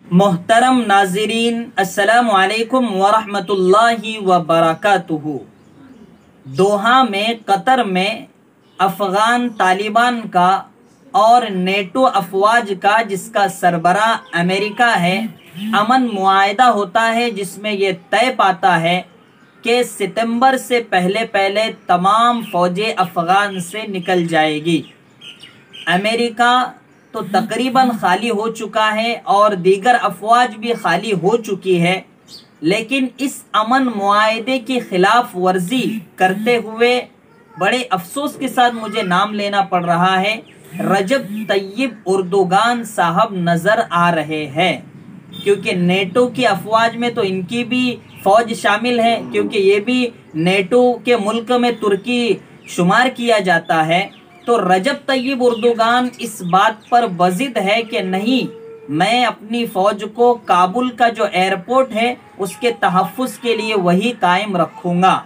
मोहतरम नाज़रीन, अस्सलामु अलैकुम वरहमतुल्लाहि वबरकातुहू। दोहा में कतर में अफ़गान तालिबान का और नेटो अफवाज का, जिसका सरबरा अमेरिका है, अमन मुआहदा होता है, जिसमें यह तय पाता है कि सितंबर से पहले पहले तमाम फ़ौजें अफ़गान से निकल जाएगी। अमेरिका तो तकरीबन खाली हो चुका है और दीगर अफवाज भी खाली हो चुकी है, लेकिन इस अमन मुआहदे की खिलाफ वर्जी करते हुए बड़े अफसोस के साथ मुझे नाम लेना पड़ रहा है, रजब तय्यब उर्दोगान साहब नजर आ रहे हैं। क्योंकि नेटो की अफवाज में तो इनकी भी फौज शामिल है, क्योंकि ये भी नेटो के मुल्क में तुर्की शुमार किया जाता है। तो रजब तय्यब उर्दोगान इस बात पर बजिद है कि नहीं, मैं अपनी फौज को काबुल का जो एयरपोर्ट है उसके तहफ़्फ़ुज़ के लिए वही कायम रखूंगा।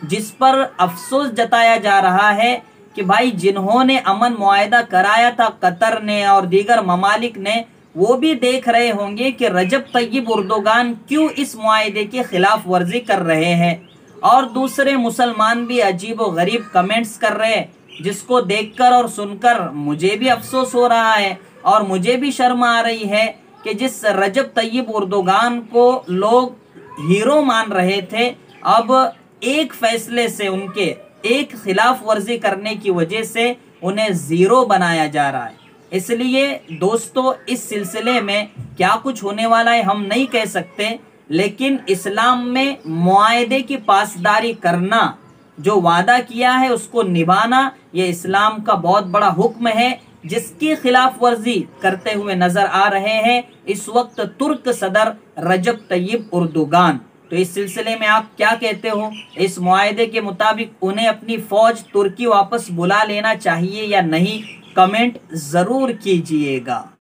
जिस पर अफसोस जताया जा रहा है कि भाई जिन्होंने अमन मुआहदा कराया था कतर ने और दीगर ममालिक ने, वो भी देख रहे होंगे कि रजब तय्यब उर्दोगान क्यों इस मुआहदे की खिलाफ वर्जी कर रहे हैं। और दूसरे मुसलमान भी अजीब व गरीब कमेंट्स कर रहे हैं, जिसको देखकर और सुनकर मुझे भी अफसोस हो रहा है और मुझे भी शर्म आ रही है कि जिस रजब तय्यब उर्दोगान को लोग हीरो मान रहे थे, अब एक फैसले से, उनके एक खिलाफ वर्जी करने की वजह से उन्हें जीरो बनाया जा रहा है। इसलिए दोस्तों, इस सिलसिले में क्या कुछ होने वाला है हम नहीं कह सकते, लेकिन इस्लाम में मुआहदे की पासदारी करना, जो वादा किया है उसको निभाना, ये इस्लाम का बहुत बड़ा हुक्म है, जिसकी खिलाफ वर्जी करते हुए नजर आ रहे हैं इस वक्त तुर्क सदर रजब तय्यब उर्दोगान। तो इस सिलसिले में आप क्या कहते हो? इस मुआहदे के मुताबिक उन्हें अपनी फौज तुर्की वापस बुला लेना चाहिए या नहीं? कमेंट जरूर कीजिएगा।